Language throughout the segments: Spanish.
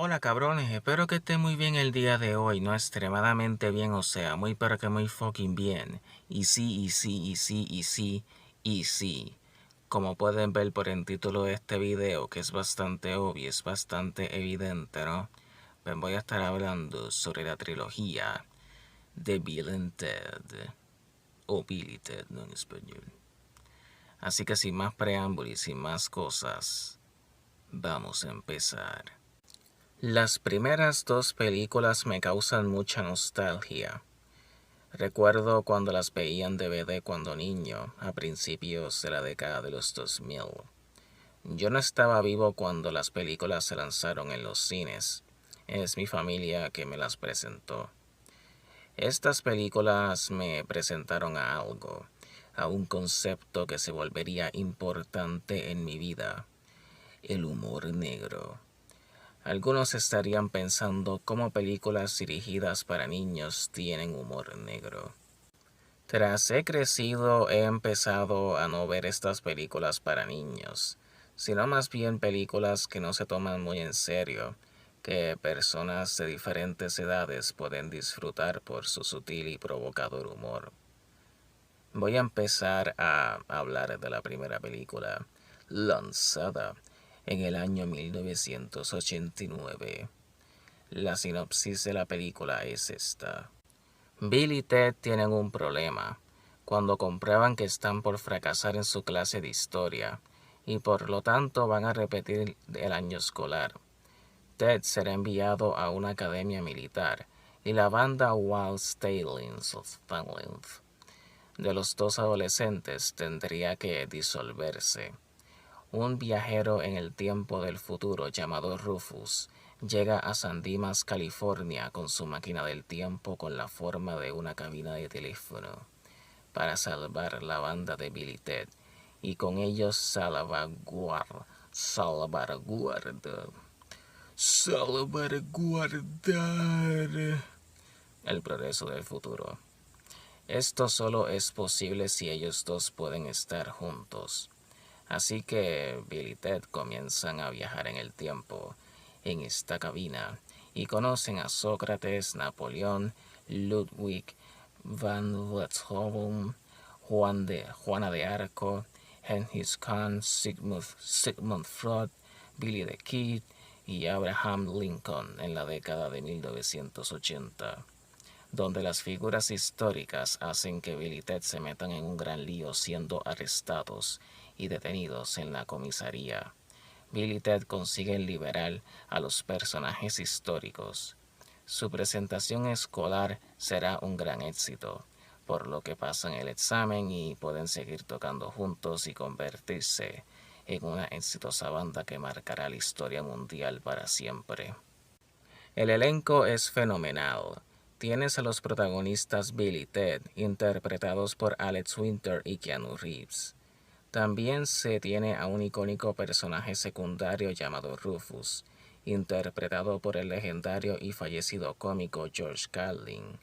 Hola cabrones, espero que estén muy bien el día de hoy, no extremadamente bien, o sea, muy pero que muy fucking bien. Y sí, y sí, y sí, y sí, y sí. Como pueden ver por el título de este video, que es bastante obvio, es bastante evidente, ¿no? Pues voy a estar hablando sobre la trilogía de Bill and Ted, o Bill y Ted, ¿no? En español. Así que sin más preámbulos y sin más cosas, vamos a empezar. Las primeras dos películas me causan mucha nostalgia. Recuerdo cuando las veía en DVD cuando niño, a principios de la década de los 2000. Yo no estaba vivo cuando las películas se lanzaron en los cines. Es mi familia que me las presentó. Estas películas me presentaron a algo, a un concepto que se volvería importante en mi vida: el humor negro. Algunos estarían pensando cómo películas dirigidas para niños tienen humor negro. Tras he crecido, he empezado a no ver estas películas para niños, sino más bien películas que no se toman muy en serio, que personas de diferentes edades pueden disfrutar por su sutil y provocador humor. Voy a empezar a hablar de la primera película, lanzada en el año 1989. La sinopsis de la película es esta. Bill y Ted tienen un problema cuando comprueban que están por fracasar en su clase de historia y por lo tanto van a repetir el año escolar. Ted será enviado a una academia militar y la banda Wild Stallions of Talent de los dos adolescentes tendría que disolverse. Un viajero en el tiempo del futuro llamado Rufus llega a San Dimas, California, con su máquina del tiempo con la forma de una cabina de teléfono, para salvar la banda de Bill y Ted, y con ellos salvaguardar el progreso del futuro. Esto solo es posible si ellos dos pueden estar juntos. Así que Bill y Ted comienzan a viajar en el tiempo, en esta cabina, y conocen a Sócrates, Napoleón, Ludwig van Beethoven, Juana de Arco, Genghis Khan, Sigmund Freud, Billy the Kid y Abraham Lincoln en la década de 1980, donde las figuras históricas hacen que Bill y Ted se metan en un gran lío siendo arrestados y detenidos en la comisaría. Bill y Ted consiguen liberar a los personajes históricos. Su presentación escolar será un gran éxito, por lo que pasan el examen y pueden seguir tocando juntos y convertirse en una exitosa banda que marcará la historia mundial para siempre. El elenco es fenomenal. Tienes a los protagonistas Bill y Ted, interpretados por Alex Winter y Keanu Reeves. También se tiene a un icónico personaje secundario llamado Rufus, interpretado por el legendario y fallecido cómico George Carlin.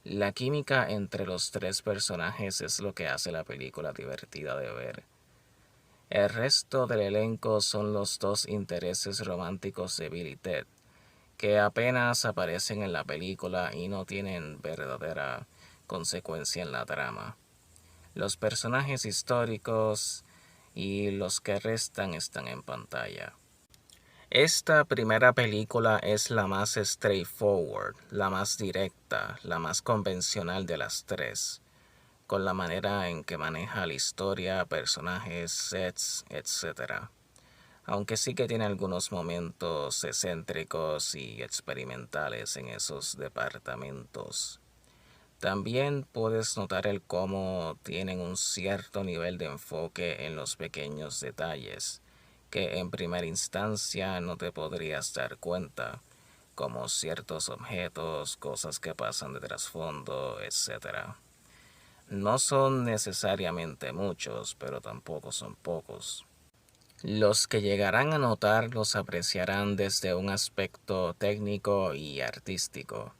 La química entre los tres personajes es lo que hace la película divertida de ver. El resto del elenco son los dos intereses románticos de Bill y Ted, que apenas aparecen en la película y no tienen verdadera consecuencia en la trama. Los personajes históricos y los que restan están en pantalla. Esta primera película es la más straightforward, la más directa, la más convencional de las tres, con la manera en que maneja la historia, personajes, sets, etc. Aunque sí que tiene algunos momentos excéntricos y experimentales en esos departamentos. También puedes notar el cómo tienen un cierto nivel de enfoque en los pequeños detalles, que en primera instancia no te podrías dar cuenta, como ciertos objetos, cosas que pasan de trasfondo, etc. No son necesariamente muchos, pero tampoco son pocos. Los que llegarán a notar los apreciarán desde un aspecto técnico y artístico.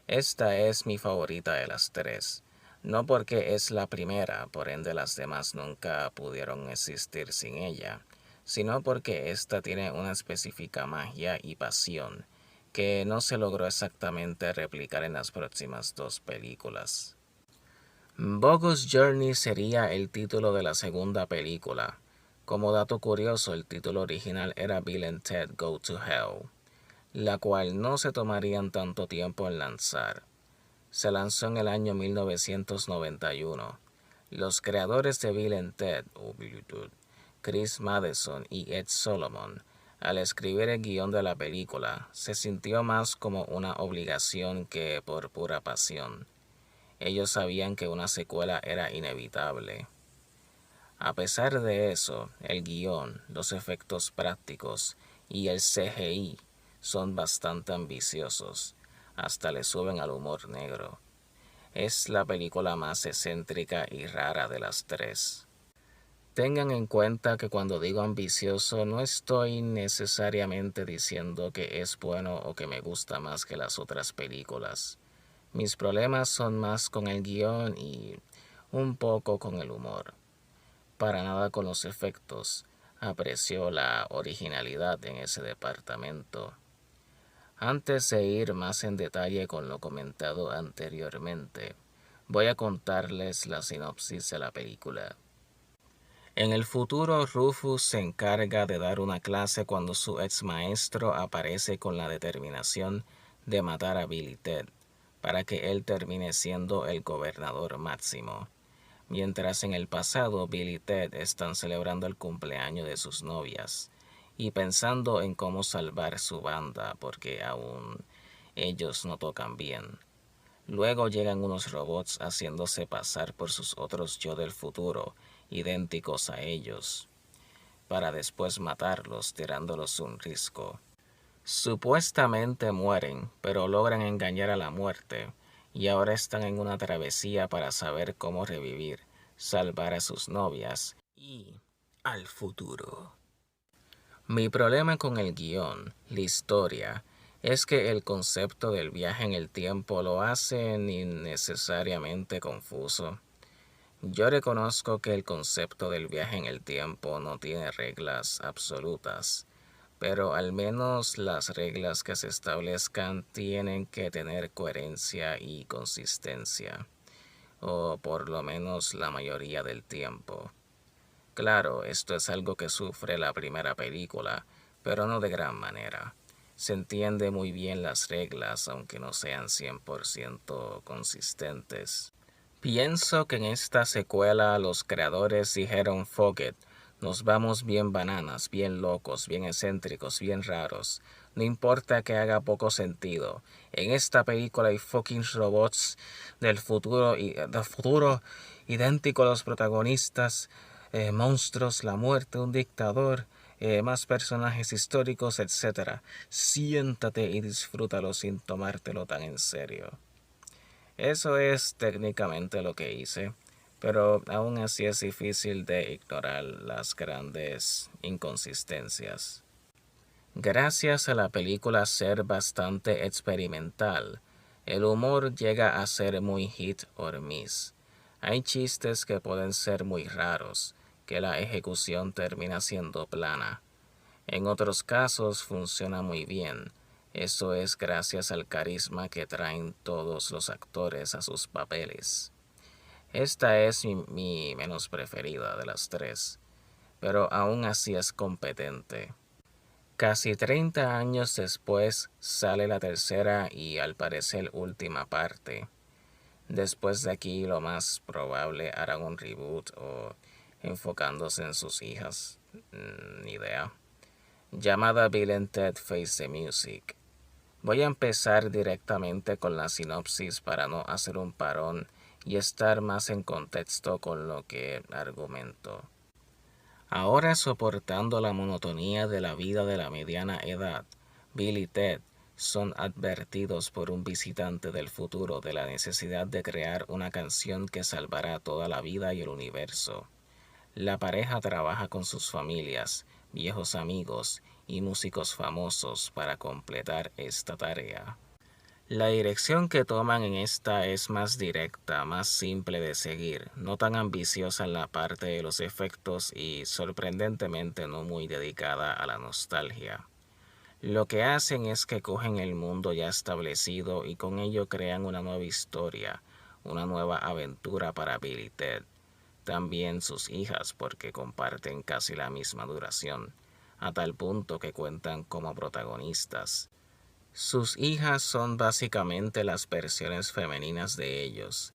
Esta es mi favorita de las tres, no porque es la primera, por ende las demás nunca pudieron existir sin ella, sino porque ésta tiene una específica magia y pasión que no se logró exactamente replicar en las próximas dos películas. Bogus Journey sería el título de la segunda película. Como dato curioso, el título original era Bill and Ted Go to Hell, la cual no se tomarían tanto tiempo en lanzar. Se lanzó en el año 1991. Los creadores de Bill and Ted, Chris Matheson y Ed Solomon, al escribir el guión de la película, se sintió más como una obligación que por pura pasión. Ellos sabían que una secuela era inevitable. A pesar de eso, el guión, los efectos prácticos y el CGI son bastante ambiciosos. Hasta le suben al humor negro. Es la película más excéntrica y rara de las tres. Tengan en cuenta que cuando digo ambicioso no estoy necesariamente diciendo que es bueno o que me gusta más que las otras películas. Mis problemas son más con el guión y un poco con el humor. Para nada con los efectos. Aprecio la originalidad en ese departamento. Antes de ir más en detalle con lo comentado anteriormente, voy a contarles la sinopsis de la película. En el futuro, Rufus se encarga de dar una clase cuando su ex maestro aparece con la determinación de matar a Bill y Ted, para que él termine siendo el gobernador máximo. Mientras en el pasado Bill y Ted están celebrando el cumpleaños de sus novias y pensando en cómo salvar su banda porque aún ellos no tocan bien. Luego llegan unos robots haciéndose pasar por sus otros yo del futuro, idénticos a ellos, para después matarlos tirándolos un risco. Supuestamente mueren, pero logran engañar a la muerte, y ahora están en una travesía para saber cómo revivir, salvar a sus novias y al futuro. Mi problema con el guión, la historia, es que el concepto del viaje en el tiempo lo hace innecesariamente confuso. Yo reconozco que el concepto del viaje en el tiempo no tiene reglas absolutas, pero al menos las reglas que se establezcan tienen que tener coherencia y consistencia, o por lo menos la mayoría del tiempo. Claro, esto es algo que sufre la primera película, pero no de gran manera. Se entiende muy bien las reglas, aunque no sean 100% consistentes. Pienso que en esta secuela los creadores dijeron fuck it, nos vamos bien bananas, bien locos, bien excéntricos, bien raros. No importa que haga poco sentido. En esta película hay fucking robots del futuro idénticos a los protagonistas, monstruos, la muerte, un dictador, más personajes históricos, etc. Siéntate y disfrútalo sin tomártelo tan en serio. Eso es técnicamente lo que hice, pero aún así es difícil de ignorar las grandes inconsistencias. Gracias a la película ser bastante experimental, el humor llega a ser muy hit or miss. Hay chistes que pueden ser muy raros, que la ejecución termina siendo plana. En otros casos funciona muy bien. Eso es gracias al carisma que traen todos los actores a sus papeles. Esta es mi menos preferida de las tres, pero aún así es competente. Casi 30 años después sale la tercera y al parecer última parte. Después de aquí lo más probable harán un reboot o enfocándose en sus hijas. Ni idea. Llamada Bill and Ted Face the Music. Voy a empezar directamente con la sinopsis para no hacer un parón y estar más en contexto con lo que argumento. Ahora soportando la monotonía de la vida de la mediana edad, Bill y Ted son advertidos por un visitante del futuro de la necesidad de crear una canción que salvará toda la vida y el universo. La pareja trabaja con sus familias, viejos amigos y músicos famosos para completar esta tarea. La dirección que toman en esta es más directa, más simple de seguir, no tan ambiciosa en la parte de los efectos y sorprendentemente no muy dedicada a la nostalgia. Lo que hacen es que cogen el mundo ya establecido y con ello crean una nueva historia, una nueva aventura para Bill y Ted. También sus hijas porque comparten casi la misma duración, a tal punto que cuentan como protagonistas. Sus hijas son básicamente las versiones femeninas de ellos.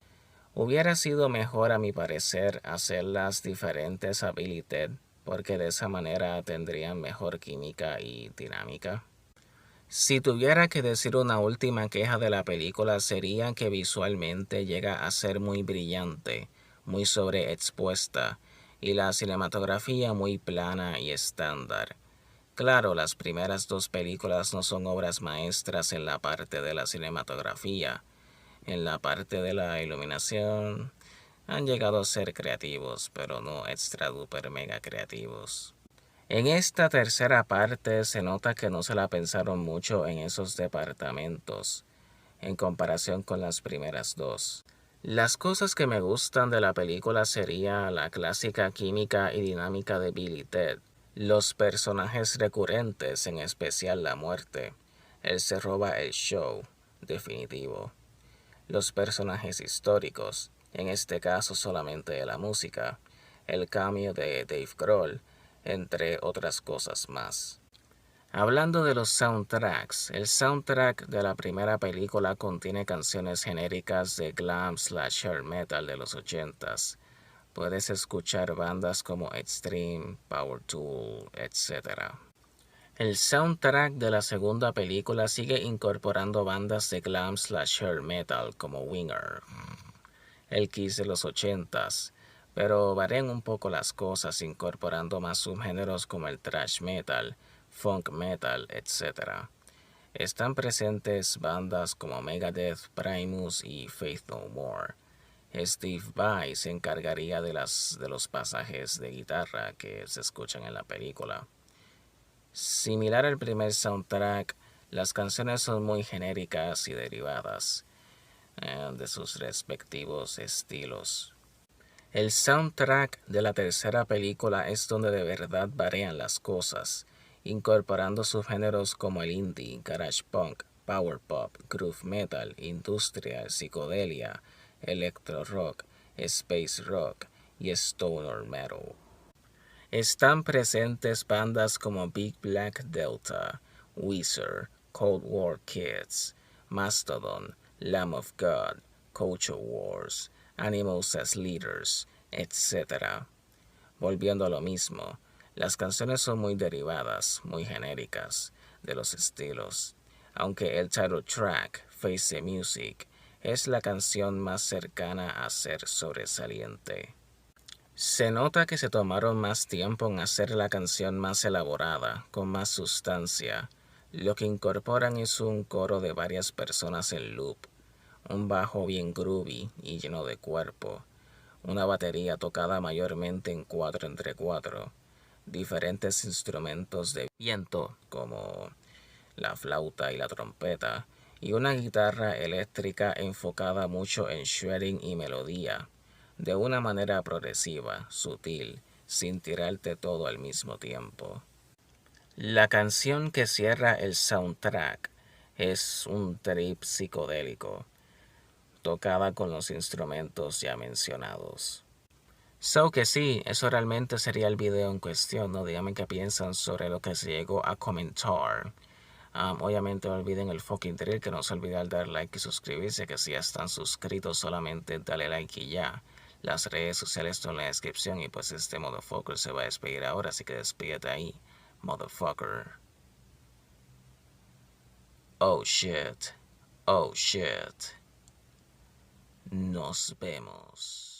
Hubiera sido mejor a mi parecer hacerlas diferentes a Bill y Ted, porque de esa manera tendrían mejor química y dinámica. Si tuviera que decir una última queja de la película sería que visualmente llega a ser muy brillante, muy sobreexpuesta, y la cinematografía muy plana y estándar. Claro, las primeras dos películas no son obras maestras en la parte de la cinematografía. En la parte de la iluminación han llegado a ser creativos, pero no extra duper mega creativos. En esta tercera parte se nota que no se la pensaron mucho en esos departamentos, en comparación con las primeras dos. Las cosas que me gustan de la película sería la clásica química y dinámica de Bill y Ted, los personajes recurrentes, en especial la muerte. Él se roba el show, definitivo. Los personajes históricos, en este caso solamente de la música, el cambio de Dave Grohl, entre otras cosas más. Hablando de los soundtracks, el soundtrack de la primera película contiene canciones genéricas de glam slash hair metal de los 80s. Puedes escuchar bandas como Extreme, Power Tool, etc. El soundtrack de la segunda película sigue incorporando bandas de glam slash hair metal como Winger, el Kiss de los 80s, pero varían un poco las cosas incorporando más subgéneros como el thrash metal, funk metal, etc. Están presentes bandas como Megadeth, Primus y Faith No More. Steve Vai se encargaría de los pasajes de guitarra que se escuchan en la película. Similar al primer soundtrack, las canciones son muy genéricas y derivadas de sus respectivos estilos. El soundtrack de la tercera película es donde de verdad varían las cosas, incorporando subgéneros como el indie, garage punk, power pop, groove metal, industrial, psicodelia, electro rock, space rock y stoner metal. Están presentes bandas como Big Black Delta, Weezer, Cold War Kids, Mastodon, Lamb of God, Culture Wars, Animals as Leaders, etc. Volviendo a lo mismo, las canciones son muy derivadas, muy genéricas de los estilos, aunque el title track, Face the Music, es la canción más cercana a ser sobresaliente. Se nota que se tomaron más tiempo en hacer la canción más elaborada, con más sustancia. Lo que incorporan es un coro de varias personas en loop, un bajo bien groovy y lleno de cuerpo, una batería tocada mayormente en 4x4, diferentes instrumentos de viento como la flauta y la trompeta, y una guitarra eléctrica enfocada mucho en shredding y melodía, de una manera progresiva, sutil, sin tirarte todo al mismo tiempo. La canción que cierra el soundtrack es un trip psicodélico, tocada con los instrumentos ya mencionados. So que sí, eso realmente sería el video en cuestión, ¿no? Díganme qué piensan sobre lo que se llegó a comentar. Obviamente no olviden el fucking drill, que no se olviden dar like y suscribirse, que si ya están suscritos solamente dale like y ya. Las redes sociales están en la descripción y pues este motherfucker se va a despedir ahora, así que despídete ahí, motherfucker. Oh shit, oh shit. Nos vemos.